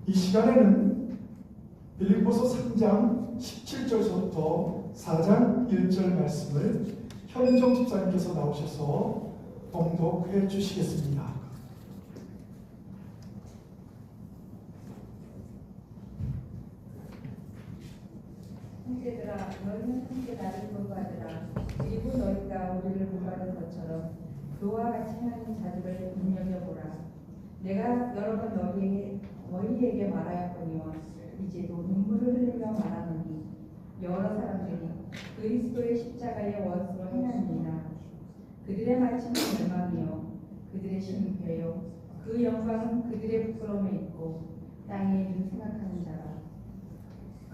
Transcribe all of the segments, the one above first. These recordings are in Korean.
이 시간에는 빌립보서 3장 17절부터 4장 1절 말씀을 현정 집사님께서 나오셔서 봉독해 주시겠습니다. 형제들아, 너희는 함께 나를 본받으라. 그리고 너희가 우리를 본받은 것처럼 그와 같이 하는 자들을 눈여겨보라. 내가 여러 번 너희에게 말하였거니와 이제도 눈물을 흘리며 말하노니 여러 사람들이 그리스도의 십자가의 원수로 행하느니라. 그들의 말씀은 멸망이요 그들의 힘이 배요 그 영광은 그들의 부끄러움에 있고 땅에 있는 생각하는 자라.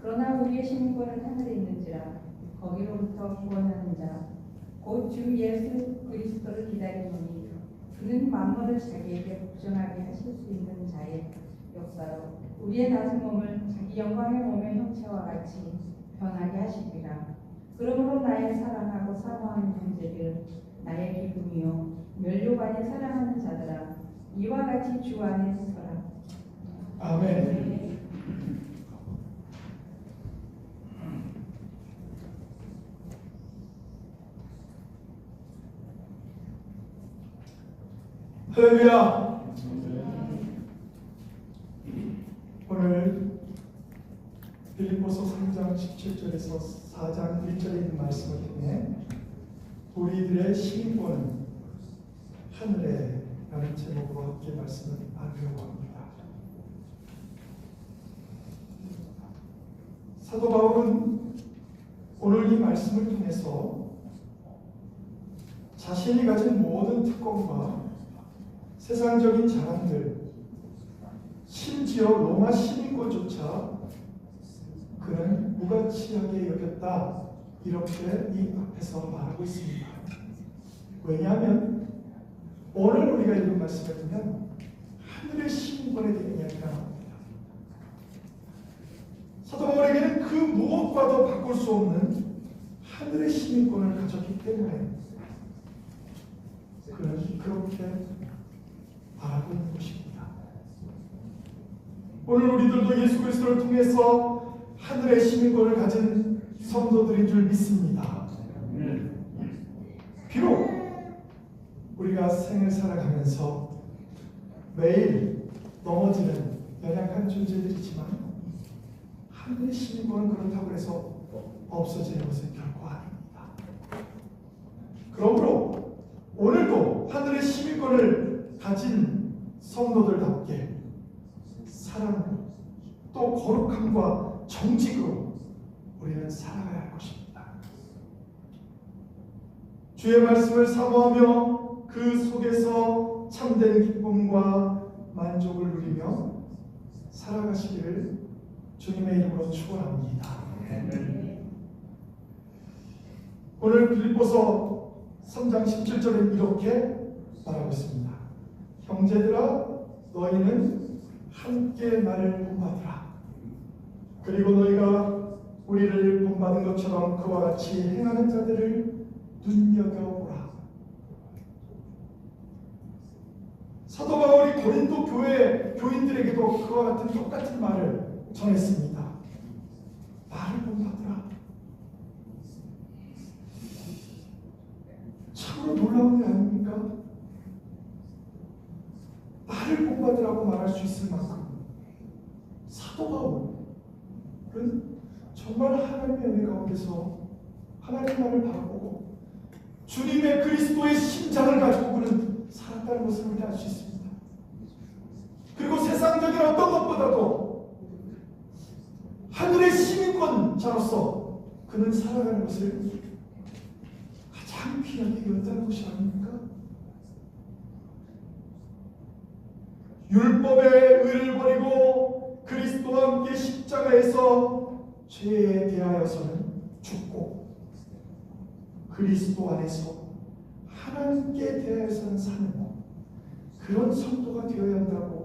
그러나 우리의 시민권은 하늘에 있는지라. 거기로부터 구원하는 자 곧 주 예수 그리스도를 기다리노니 그는 만물을 자기에게 복종하게 하실 수 있는 자의 역사로 우리의 낮은 몸을 자기 영광의 몸의 형체와 같이 변하게 하시리라. 그러므로 나의 사랑하고 사모하는 형제들, 나의 기쁨이요 면류관이 사랑하는 자들아, 이와 같이 주 안에 서라. 아멘. 할렐루야. 오늘 빌립보서 3장 17절에서 4장 1절에 있는 말씀을 통해 우리들의 시민권은 하늘에 라는 제목으로 함께 말씀을 나누려고 합니다. 사도 바울은 오늘 이 말씀을 통해서 자신이 가진 모든 특권과 세상적인 자랑들, 심지어 로마 시민권조차 그는 무가치하게 여겼다, 이렇게 이 앞에서 말하고 있습니다. 왜냐하면 오늘 우리가 읽은 말씀을 보면 하늘의 시민권에 대한 이야기가 나옵니다. 사도 바울에게는 그 무엇과도 바꿀 수 없는 하늘의 시민권을 가졌기 때문에 그는 그렇게 말하고 있는 것입니다. 오늘 우리들도 예수 그리스도를 통해서 하늘의 시민권을 가진 성도들인 줄 믿습니다. 비록 우리가 생을 살아가면서 매일 넘어지는 연약한 존재들이지만 하늘의 시민권은 그렇다고 해서 없어지는 것은 결코 아닙니다. 그러므로 오늘도 하늘의 시민권을 가진 성도들답게 사랑으로 또 거룩함과 정직으로 우리는 살아가야 할 것입니다. 주의 말씀을 사모하며 그 속에서 참된 기쁨과 만족을 누리며 살아가시기를 주님의 이름으로 축원합니다. 오늘 빌립보서 3장 17절에 이렇게 말하고 있습니다. 형제들아, 너희는 함께 나를 본받으라. 그리고 너희가 우리를 본받은 것처럼 그와 같이 행하는 자들을 눈여겨보라. 사도 바울이 고린도 교회 교인들에게 그들에게도 그와 같은 똑같은 말을 전했습니다. 나를 본받으라. 참으로 놀라운 일 아닙니까? 나를 본받으라고 말할 수 있을 만큼 사도 바울은 정말 하나님의 은혜 가운데서 하나님 말을 바라보고 주님의 그리스도의 심장을 가지고 그는 살았다는 것을 우리는 알 수 있습니다. 그리고 세상적인 어떤 것보다도 하늘의 시민권자로서 그는 살아가는 것을 가장 귀하게 여겼다는 것이 아닙니까? 율법의 의를 버리고 그리스도와 함께 십자가에서 죄에 대하여서는 죽고 그리스도 안에서 하나님께 대하여서는 사는 그런 성도가 되어야 한다고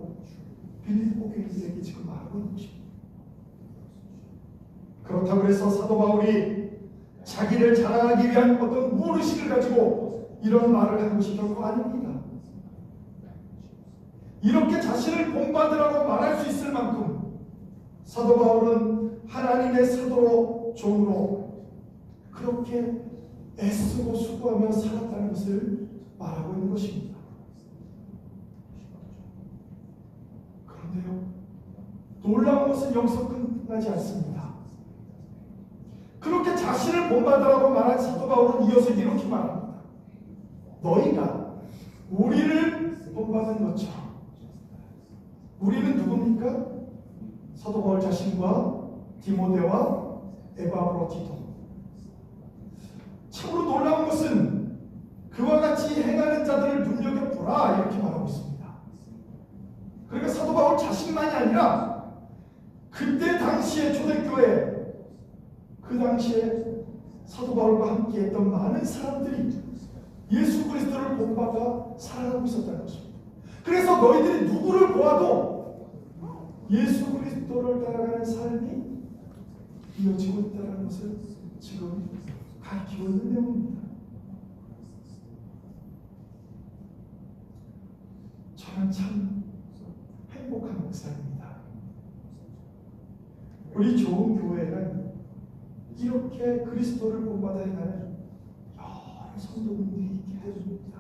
빌립보 교인들에게 지금 말하고 있는 것입니다. 그렇다고 해서 사도 바울이 자기를 자랑하기 위한 어떤 무의식을 가지고 이런 말을 하는 것이 결코 아닙니다. 이렇게 자신을 본받으라고 말할 수 있을 만큼 사도 바울은 하나님의 사도로 종으로 그렇게 애쓰고 수고하며 살았다는 것을 말하고 있는 것입니다. 그런데요, 놀라운 것은 여기서 끝나지 않습니다. 그렇게 자신을 본받으라고 말한 사도 바울은 이어서 이렇게 말합니다. 너희가 우리를 본받은 것처럼. 우리는 누굽니까? 사도 바울 자신과 디모데와 에바브로티도. 참으로 놀라운 것은 그와 같이 행하는 자들을 눈여겨보라 이렇게 말하고 있습니다. 그러니까 사도 바울 자신만이 아니라 그때 당시에 초대교회 그 당시에 사도 바울과 함께 했던 많은 사람들이 예수 그리스도를 본받아 살아가고 있었다는 것입니다. 그래서 너희들이 누구를 보아도 예수 그리스도를 따라가는 삶이 이어지고 있다는 것을 지금 가르치고 있는 내용입니다. 저는 참 행복한 목사입니다. 우리 좋은 교회는 이렇게 그리스도를 본받아 행하는 여러 성도분들이 있게 해줍니다.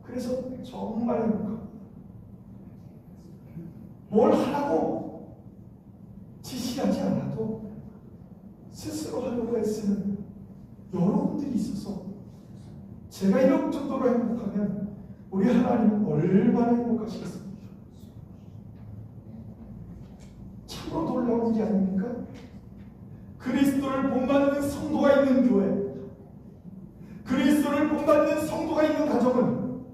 그래서 정말 행복합니다. 뭘 하라고 지시하지 않아도 스스로 하려고 애쓰는 여러분들이 있어서 제가 이런 정도로 행복하면 우리 하나님은 얼마나 행복하시겠습니까? 참으로 놀라운 일이 아닙니까? 그리스도를 본받는 성도가 있는 교회, 그리스도를 본받는 성도가 있는 가정은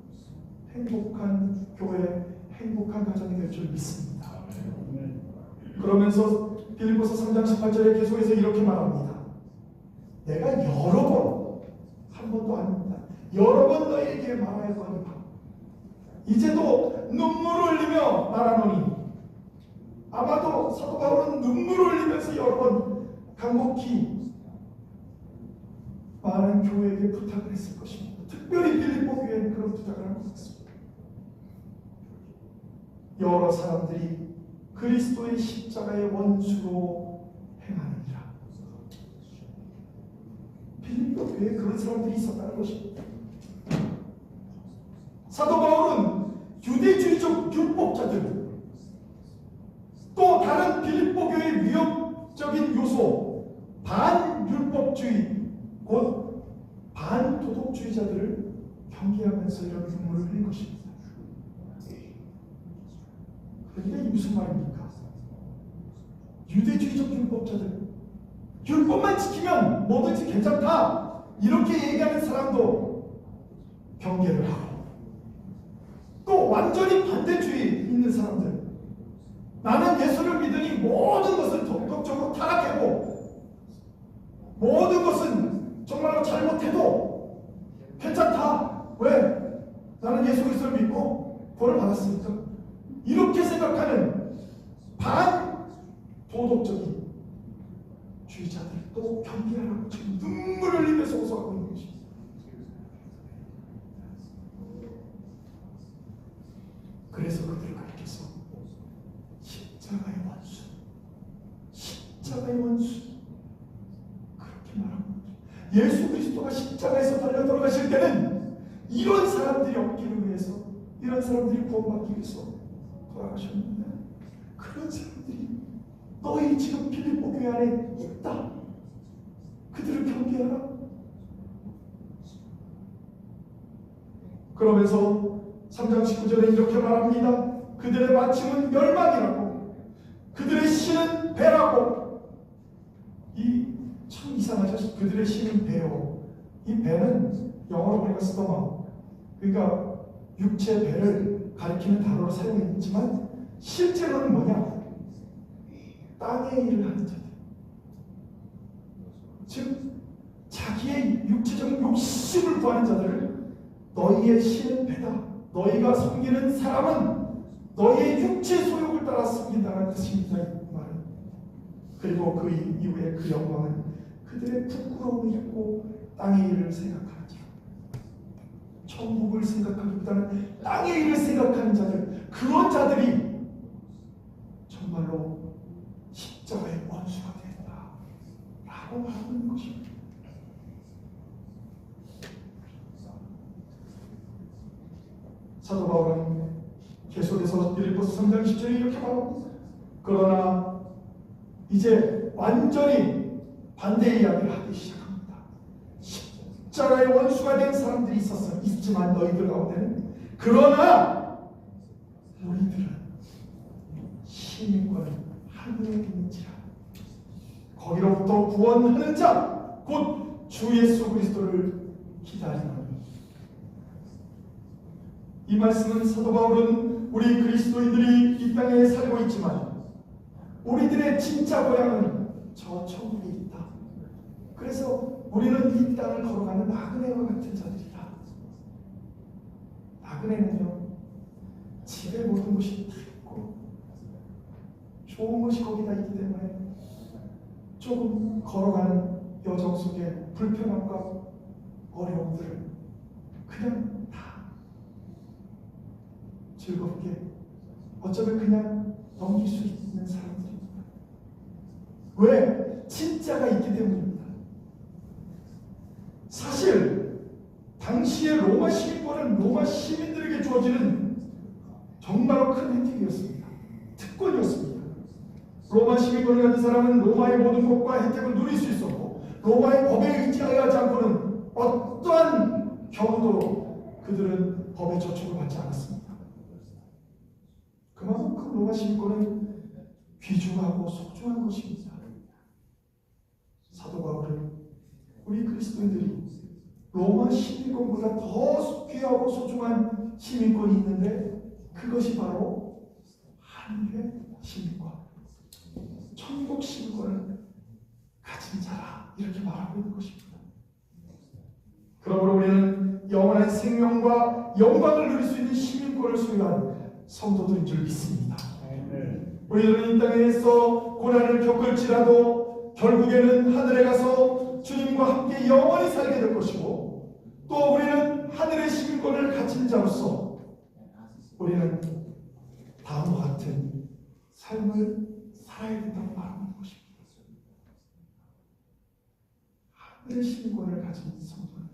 행복한 교회, 행복한 가정이 될 줄 믿습니다. 그러면서 빌립보서 3장 18절에 계속해서 이렇게 말합니다. 내가 여러 번, 한 번도 아닙니다. 여러 번 너희에게 말하였거니와 이제도 눈물을 흘리며 말하노니. 아마도 사도 바울은 눈물을 흘리면서 여러 번 간곡히 많은 교회에게 부탁을 했을 것입니다. 특별히 빌립보 교회는 그런 부탁을 한 것 같습니다. 여러 사람들이 그리스도의 십자가의 원수로 행하느니라. 빌립보 교회에 그런 사람들이 있었다는 것입니다. 사도 바울은 유대주의적 율법자들, 또 다른 빌립보 교회의 위협적인 요소, 반율법주의, 곧 반도덕주의자들을 경계하면서 이런 눈물을 흘린 것입니다. 그러니까 이게 무슨 말입니까? 유대주의적 율법자들, 율법만 지키면 뭐든지 괜찮다 이렇게 얘기하는 사람도 경계를 하고, 또 완전히 반대주의 있는 사람들, 나는 예수를 믿으니 모든 것을 적극적으로 타락하고 모든 것은 정말로 잘못해도 괜찮다. 왜? 나는 예수 그리스도를 믿고 구원을 받았으니까. 이렇게 생각하는 반도덕적인 주의자들도 경계하라고 지금 눈물을 흘리면서 호소하고 있는 것입니다. 그래서 그들을 가르쳐서 예수 그리스도가 십자가에서 달려 돌아가실 때는 이런 사람들이 없기를 위해서, 이런 사람들이 구원받기 위해서 돌아가셨는데, 그런 사람들이 너희 지금 빌립보 교회 안에 있다. 그들을 경계하라. 그러면서 3장 19절에 이렇게 말합니다. 그들의 마침은 멸망이라고, 그들의 신은 배라고. 이 참 이상하죠. 그들의 신은 배요. 이 배는 영어로 보니까 스토마, 그러니까 육체 배를 가리키는 단어로 사용했지만 실제로는 뭐냐? 땅의 일을 하는 자들. 즉 자기의 육체적인 욕심을 구하는 자들을 너희의 신은 배다. 너희가 섬기는 사람은 너희의 육체 소욕을 따라 섬긴다는 뜻입니다. 이 말은. 그리고 그 이후에 그 영광은 그들의 부끄러움이 있고 땅의 일을 생각하는 자, 천국을 생각하기보다는 땅의 일을 생각하는 자들, 그런 자들이 정말로 십자가의 원수가 된다 라고 말하고 있는 것입니다. 사도 바울은 계속해서 빌립보서 3장 10절에 이렇게 말합니다. 그러나 이제 완전히 반대 이야기를 하기 시작합니다. 십자가의 원수가 된 사람들이 있지만 너희들 가운데는, 그러나 우리들은 시민권을 하늘에 있는지라 거기로부터 구원하는 자 곧 주 예수 그리스도를 기다리노니. 이 말씀은 사도 바울은 우리 그리스도인들이 이 땅에 살고 있지만 우리들의 진짜 고향은 저 천국에 있다. 그래서 우리는 이 땅을 걸어가는 나그네와 같은 자들이다. 나그네는요, 집에 모든 것이 다 있고 좋은 것이 거기다 있기 때문에 조금 걸어가는 여정 속에 불편함과 어려움들을 그냥 다 즐겁게, 어쩌면 그냥 넘길 수 있는 사람들입니다. 왜? 진짜가 있기 때문입니다. 사실 당시의 로마 시민권은 로마 시민들에게 주어지는 정말로 큰 혜택이었습니다. 특권이었습니다. 로마 시민권을 가진 사람은 로마의 모든 것과 혜택을 누릴 수 있었고, 로마의 법에 의지하지 않고는 어떠한 경우도 그들은 법의 저촉을 받지 않았습니다. 그만큼 그 로마 시민권은 귀중하고 소중한 것입니다. 사도 바울은 우리 그리스도인들이 로마 시민권보다 더 귀하고 소중한 시민권이 있는데, 그것이 바로 하늘의 시민권, 천국 시민권을 가진 자라, 이렇게 말하고 있는 것입니다. 그러므로 우리는 영원한 생명과 영광을 누릴 수 있는 시민권을 소유한 성도들인 줄 믿습니다. 우리들은 이 땅에서 고난을 겪을지라도 결국에는 하늘에 가서 주님과 함께 영원히 살게 될 것이고, 또 우리는 하늘의 시민권을 가진 자로서 우리는 다음과 같은 삶을 살아야 된다고 말하는 것입니다. 하늘의 시민권을 가진 성도는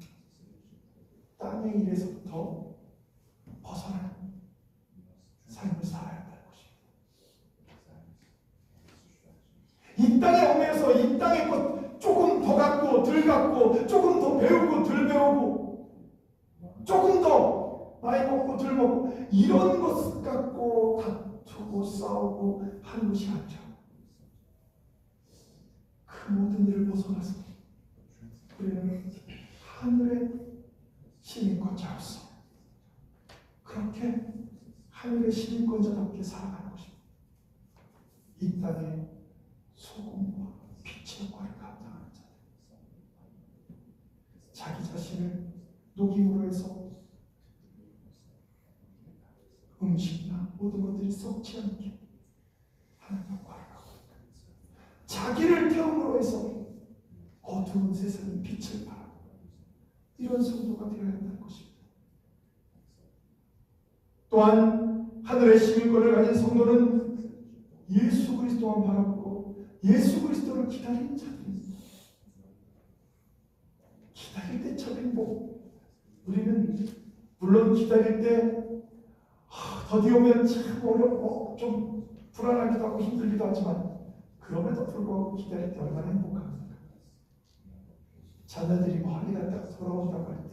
땅의 일에서부터 벗어나는 삶을 살아야 한다는 것입니다. 이 땅에 오면서 이 땅의 것 조금 더 갖고 덜 갖고, 조금 더 배우고 덜 배우고, 조금 더 많이 먹고 덜 먹고, 이런 것 갖고 다투고 싸우고 하는 것이 아니죠. 그 모든 일을 벗어나서 우리는 하늘의 시민권자로서 그렇게 하늘의 시민권자답게 살아가는 것입니다. 이 땅에 소금과 빛의 역할을 감당하는 자들, 자기 자신을 녹임으로 해서 음식이나 모든 것들이 썩지 않게 하는 역할을 하고, 자기를 태움으로 해서 어두운 세상에 빛을 발하고, 이런 성도가 되어야 한다는 것입니다. 또한 하늘의 시민권을 가진 성도는 예수 그리스도만 바라보고 예수 그리스도를 기다리는 자들입니다. 기다릴 때 참 행복. 우리는 물론 기다릴 때 더디 오면 참 어렵고 좀 불안하기도 하고 힘들기도 하지만 그럼에도 불구하고 기다릴 때 얼마나 행복합니까? 자녀들이 머리가 딱 돌아온다고 할 때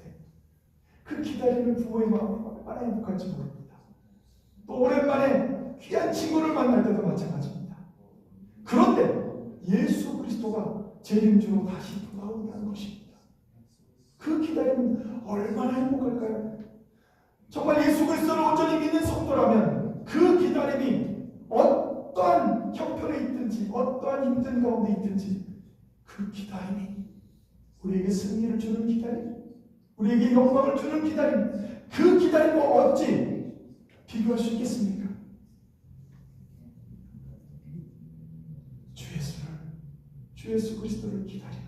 그 기다리는 부모의 마음이 얼마나 행복한지 모릅니다. 또 오랜만에 귀한 친구를 만날 때도 마찬가지입니다. 그런데 예수 그리스도가 재림주로 다시 돌아온다는 것입니다. 그 기다림은 얼마나 행복할까요? 정말 예수 그리스도를 온전히 믿는 성도라면 그 기다림이 어떠한 형편에 있든지 어떠한 힘든 가운데 있든지 그 기다림이 우리에게 승리를 주는 기다림, 우리에게 영광을 주는 기다림, 그 기다림과 어찌 비교할 수 있겠습니까? 주 예수 그리스도를 기다리라.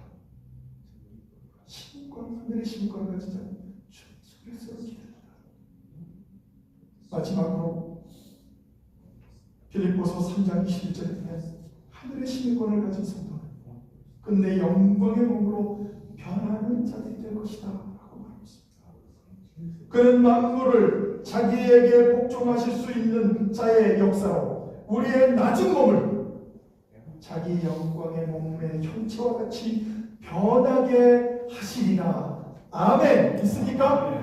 신권, 하늘의 신권을 가진 자는 주 예수 그리스도를 기다리라. 마지막으로 필립보서 3장 21절에 보면 하늘의 신권을 가진 성도는 끝내 영광의 몸으로 변하는 자들이 될 것이다 라고 말했습니다. 그는 만물을 자기에게 복종하실 수 있는 자의 역사로 우리의 낮은 몸을 자기 영광의 몸의 형체와 같이 변하게 하시리라. 아멘. 믿습니까?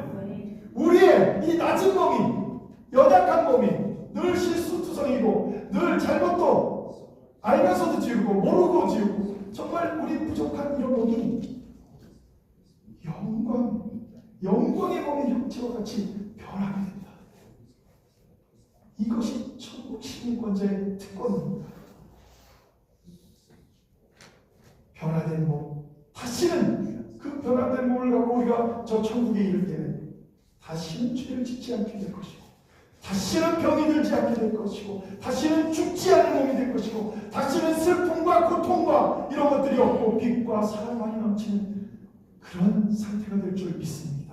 우리의 이 낮은 몸이, 연약한 몸이 늘 실수투성이고 늘 잘못도 알면서도 지우고 모르고 지우고 정말 우리 부족한 이런 몸이 영광의 몸의 형체와 같이 변하게 된다. 이것이 천국 시민권자의 특권입니다. 변화된 몸, 다시는 그 변화된 몸을 갖고 우리가 저 천국에 이를 때는 다시는 죄를 짓지 않게 될 것이고, 다시는 병이 들지 않게 될 것이고, 다시는 죽지 않는 몸이 될 것이고, 다시는 슬픔과 고통과 이런 것들이 없고 빛과 사랑만이 넘치는 그런 상태가 될 줄 믿습니다.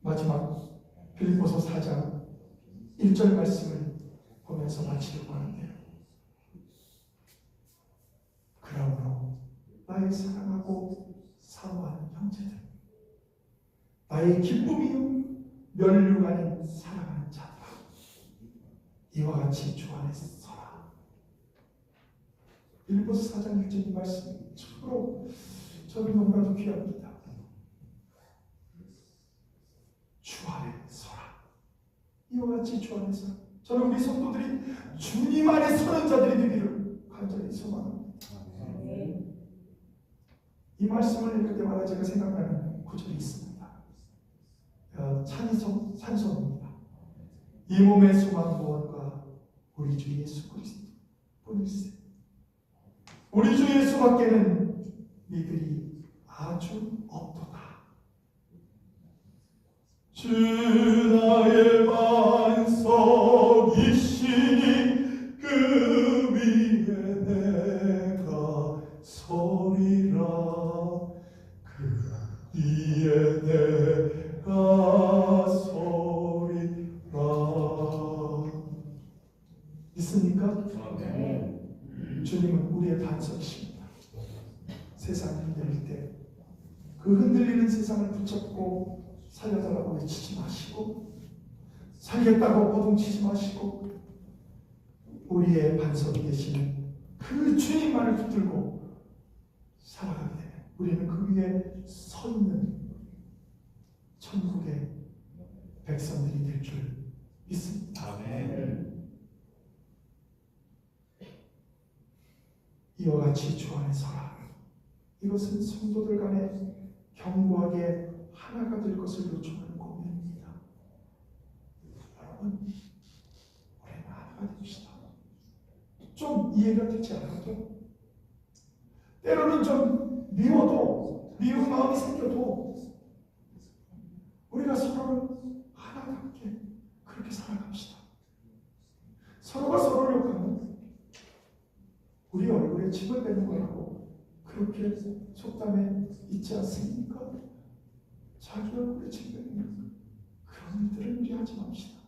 마지막 필립보서 4장 1절 말씀을 보면서 마치려고 하는데요. 그러므로 나의 사랑하고 사모하는 형제들, 나의 기쁨이요 면류가 아닌 사랑하는 자들아, 이와 같이 주 안에 서라. 필립보서 4장 1절 이 말씀이 참으로 저는 너무나도 귀합니다. 주 안에 서라. 이와 같이 주 안에 서라. 저는 우리 성도들이 주님 안에 서는 자들이 되기를 간절히 소망합니다. 이 말씀을 읽을 때마다 제가 생각나는 구절이 있습니다. 찬송입니다. 이 몸의 소망 무엇과 우리 주 예수 그리스도 뿐일세. 우리 주 예수밖에는 이들이 아주 없도다. 주 나의 반석이시니 그 위에 내가 서리라. 그 위에 내가 서리라. 있습니까? 주님은 우리의 반석이십니다. 세상이 흔들릴 때 그 흔들리는 세상을 붙잡고 살려달라고 외치지 마시고, 살겠다고 거둥치지 마시고, 우리의 반석이 되시는 그 주님만을 붙들고 살아가게 되면 우리는 그 위에 서 있는 천국의 백성들이 될 줄 믿습니다. 아멘. 이와 같이 주 안에 서라. 이것은 성도들 간에 견고하게 하나가 될 것을 요청하는 고백입니다. 여러분, 우리는 하나가 됩시다. 좀 이해가 되지 않아도, 때로는 좀 미운 마음이 생겨도 우리가 서로를 하나답게 그렇게 살아갑시다. 서로가 서로를 욕하면 우리 얼굴에 침을 뱉는 거라고 그렇게 속담에 있지 않습니까? 자기 얼굴에 침 뱉는 그런 일들은 우리 하지 맙시다.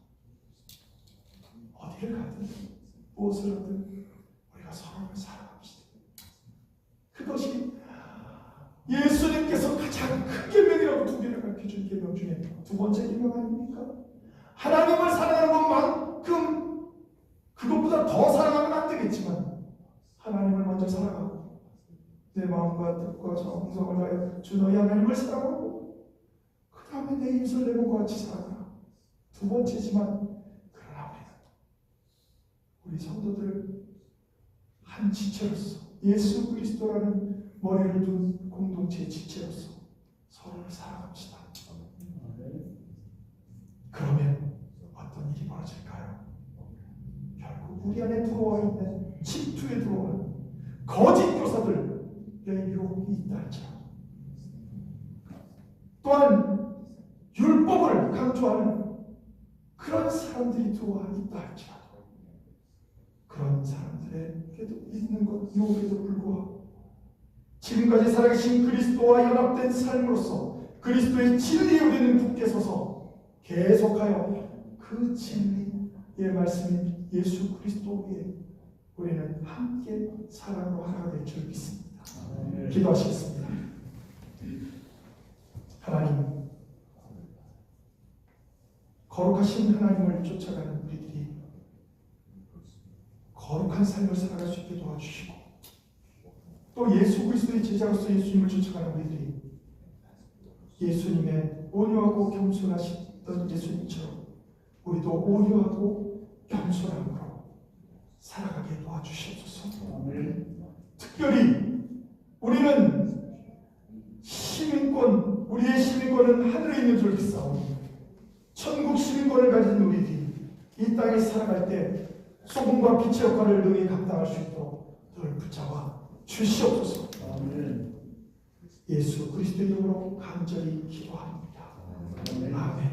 어디를 가든 무엇을 하든 우리가 서로를 사랑합시다. 번째 계명 아닙니까? 하나님을 사랑하는 것만큼 그것보다 더 사랑하면 안 되겠지만 하나님을 먼저 사랑하고 내 마음과 뜻과 정성을 다하여 주 너희 하나님을 사랑하고 그 다음에 내 이웃을 내 몸과 같이 사랑하라. 두 번째지만 그러나 우리 성도들을 한 지체로서 예수 그리스도라는 머리를 둔 공동체의 지체로서 서로를 사랑합시다. 그러면 어떤 일이 벌어질까요? 결국 우리 안에 들어와 있는 질투에 들어오는 거짓 교사들의 유혹이 있다 할지라도 또한 율법을 강조하는 그런 사람들이 들어와 있다 할지라도 그런 사람들에게도 있는 것 유혹에도 불구하고 지금까지 살아계신 그리스도와 연합된 삶으로서 그리스도의 진리에 우리는 굳게 서서 계속하여 그 진리의 말씀인 예수 그리스도 위에 우리는 함께 사랑으로 하나가 될 줄 믿습니다. 기도하시겠습니다. 하나님, 거룩하신 하나님을 쫓아가는 우리들이 거룩한 삶을 살아갈 수 있게 도와주시고 또 예수 그리스도의 제자로서 예수님을 쫓아가는 우리들이 예수님의 온유하고 겸손하셨던 예수님처럼 우리도 온유하고 겸손함으로 살아가게 도와주시옵소서. 특별히 우리는 시민권, 우리의 시민권은 하늘에 있는 줄 믿사오니 천국 시민권을 가진 우리들이 이 땅에 살아갈 때 소금과 빛의 역할을 능히 감당할 수 있도록 늘 붙잡아 주시옵소서. 예수 그리스도의 이름으로 간절히 기도합니다. 아멘.